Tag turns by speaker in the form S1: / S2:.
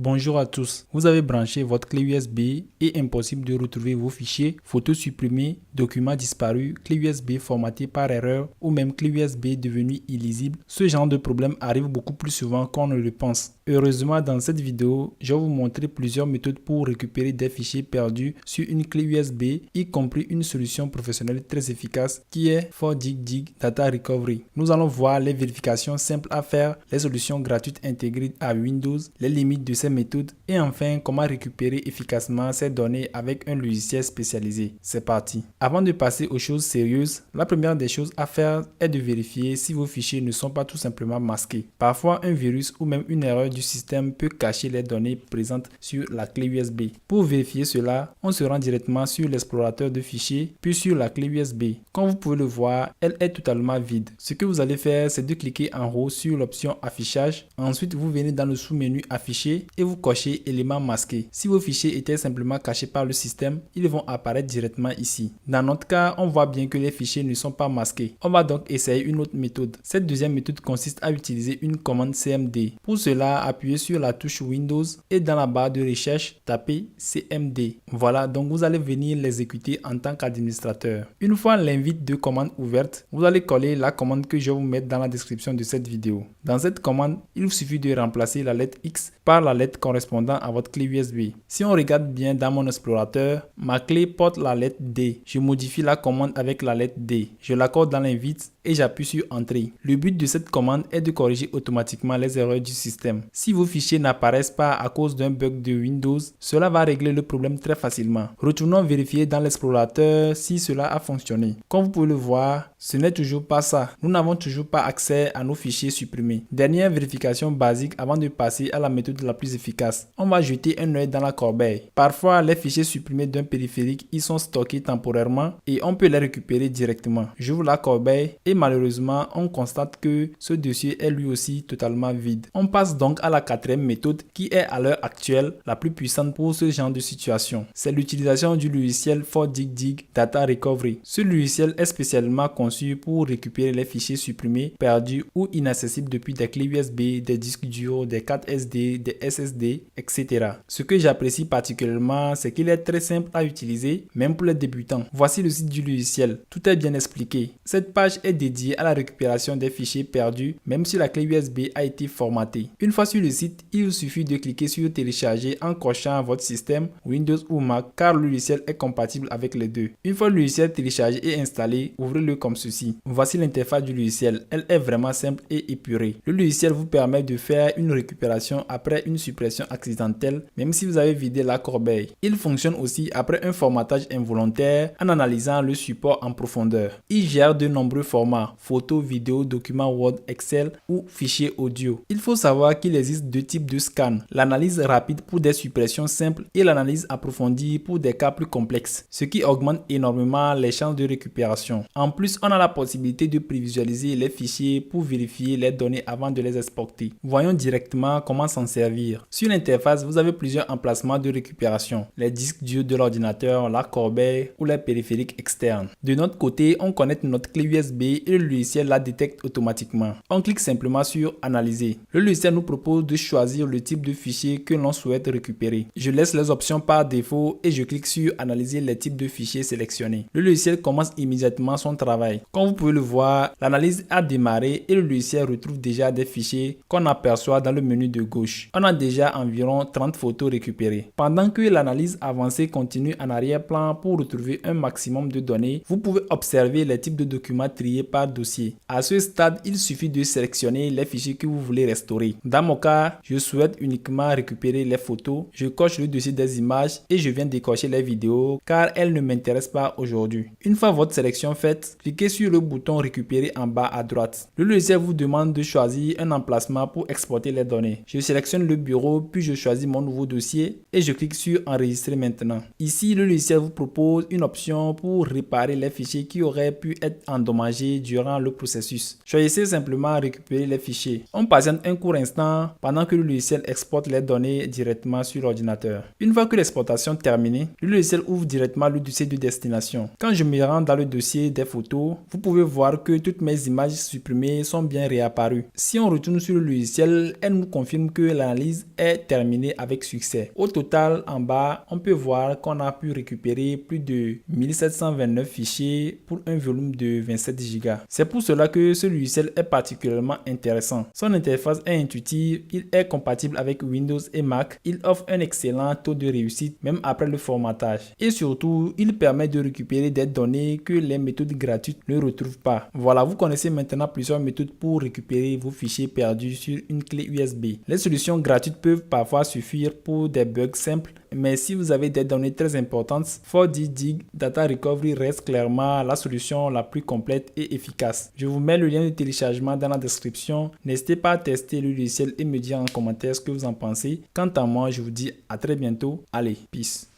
S1: Bonjour à tous, vous avez branché votre clé USB et impossible de retrouver vos fichiers, photos supprimées, documents disparus, clé USB formatée par erreur ou même clé USB devenue illisible. Ce genre de problème arrive beaucoup plus souvent qu'on ne le pense. Heureusement, dans cette vidéo, je vais vous montrer plusieurs méthodes pour récupérer des fichiers perdus sur une clé USB, y compris une solution professionnelle très efficace qui est 4Dig Data Recovery. Nous allons voir les vérifications simples à faire, les solutions gratuites intégrées à Windows, les limites de ces méthodes et enfin comment récupérer efficacement ces données avec un logiciel spécialisé. C'est parti. Avant de passer aux choses sérieuses, la première des choses à faire est de vérifier si vos fichiers ne sont pas tout simplement masqués. Parfois, un virus ou même une erreur du système peut cacher les données présentes sur la clé USB. Pour vérifier cela, on se rend directement sur l'explorateur de fichiers puis sur la clé USB. Comme vous pouvez le voir, elle est totalement vide. Ce que vous allez faire, c'est de cliquer en haut sur l'option affichage. Ensuite, vous venez dans le sous-menu afficher et vous cochez éléments masqués. Si vos fichiers étaient simplement cachés par le système, ils vont apparaître directement ici. Dans notre cas, on voit bien que les fichiers ne sont pas masqués. On va donc essayer une autre méthode. Cette deuxième méthode consiste à utiliser une commande CMD. Pour cela, appuyez sur la touche Windows et dans la barre de recherche, tapez CMD. Voilà, donc vous allez venir l'exécuter en tant qu'administrateur. Une fois l'invite de commande ouverte, vous allez coller la commande que je vais vous mettre dans la description de cette vidéo. Dans cette commande, il vous suffit de remplacer la lettre X par la lettre correspondant à votre clé USB. Si on regarde bien dans mon explorateur, ma clé porte la lettre D. Je modifie la commande avec la lettre D. Je l'accorde dans l'invite et j'appuie sur Entrée. Le but de cette commande est de corriger automatiquement les erreurs du système. Si vos fichiers n'apparaissent pas à cause d'un bug de Windows, cela va régler le problème très facilement. Retournons vérifier dans l'explorateur si cela a fonctionné. Comme vous pouvez le voir, ce n'est toujours pas ça. Nous n'avons toujours pas accès à nos fichiers supprimés. Dernière vérification basique avant de passer à la méthode la plus efficace. On va jeter un œil dans la corbeille. Parfois, les fichiers supprimés d'un périphérique, ils sont stockés temporairement et on peut les récupérer directement. J'ouvre la corbeille et malheureusement, on constate que ce dossier est lui aussi totalement vide. On passe donc à la quatrième méthode qui est à l'heure actuelle la plus puissante pour ce genre de situation. C'est l'utilisation du logiciel 4Dig Data Recovery. Ce logiciel est spécialement conçu pour récupérer les fichiers supprimés, perdus ou inaccessibles depuis des clés USB, des disques durs, des cartes SD, des SSD, etc. Ce que j'apprécie particulièrement, c'est qu'il est très simple à utiliser, même pour les débutants. Voici le site du logiciel. Tout est bien expliqué. Cette page est dédiée à la récupération des fichiers perdus, même si la clé USB a été formatée. Une fois sur le site, il vous suffit de cliquer sur télécharger en cochant votre système Windows ou Mac, car le logiciel est compatible avec les deux. Une fois le logiciel téléchargé et installé, ouvrez-le comme ceci. Voici l'interface du logiciel. Elle est vraiment simple et épurée. Le logiciel vous permet de faire une récupération après une suppression accidentelle, même si vous avez vidé la corbeille. Il fonctionne aussi après un formatage involontaire en analysant le support en profondeur. Il gère de nombreux formats, photos, vidéos, documents Word, Excel ou fichiers audio. Il faut savoir qu'il existe deux types de scans, l'analyse rapide pour des suppressions simples et l'analyse approfondie pour des cas plus complexes, ce qui augmente énormément les chances de récupération. En plus, on a la possibilité de prévisualiser les fichiers pour vérifier les données avant de les exporter. Voyons directement comment s'en servir. Sur l'interface, vous avez plusieurs emplacements de récupération, les disques durs de l'ordinateur, la corbeille ou les périphériques externes. De notre côté, on connecte notre clé USB et le logiciel la détecte automatiquement. On clique simplement sur Analyser. Le logiciel nous propose de choisir le type de fichier que l'on souhaite récupérer. Je laisse les options par défaut et je clique sur Analyser les types de fichiers sélectionnés. Le logiciel commence immédiatement son travail. Comme vous pouvez le voir, l'analyse a démarré et le logiciel retrouve déjà des fichiers qu'on aperçoit dans le menu de gauche. On a déjà environ 30 photos récupérées. Pendant que l'analyse avancée continue en arrière-plan pour retrouver un maximum de données, vous pouvez observer les types de documents triés par dossier. À ce stade, il suffit de sélectionner les fichiers que vous voulez restaurer. Dans mon cas, je souhaite uniquement récupérer les photos. Je coche le dossier des images et je viens décocher les vidéos car elles ne m'intéressent pas aujourd'hui. Une fois votre sélection faite, cliquez sur le bouton récupérer en bas à droite. Le logiciel vous demande de choisir un emplacement pour exporter les données. Je sélectionne le bureau puis je choisis mon nouveau dossier et je clique sur enregistrer maintenant. Ici, le logiciel vous propose une option pour réparer les fichiers qui auraient pu être endommagés durant le processus. Choisissez simplement récupérer les fichiers. On patiente un court instant pendant que le logiciel exporte les données directement sur l'ordinateur. Une fois que l'exportation est terminée, le logiciel ouvre directement le dossier de destination. Quand je me rends dans le dossier des photos, vous pouvez voir que toutes mes images supprimées sont bien réapparues. Si on retourne sur le logiciel, elle nous confirme que l'analyse est terminée avec succès. Au total, en bas, on peut voir qu'on a pu récupérer plus de 1729 fichiers pour un volume de 27 Go. C'est pour cela que ce logiciel est particulièrement intéressant. Son interface est intuitive, il est compatible avec Windows et Mac, il offre un excellent taux de réussite même après le formatage. Et surtout, il permet de récupérer des données que les méthodes gratuites ne retrouvent pas. Voilà, vous connaissez maintenant plusieurs méthodes pour récupérer vos fichiers perdus sur une clé USB. Les solutions gratuites peuvent parfois suffire pour des bugs simples, mais si vous avez des données très importantes, 4DDiG Data Recovery reste clairement la solution la plus complète et efficace. Je vous mets le lien de téléchargement dans la description. N'hésitez pas à tester le logiciel et me dire en commentaire ce que vous en pensez. Quant à moi, je vous dis à très bientôt. Allez, peace.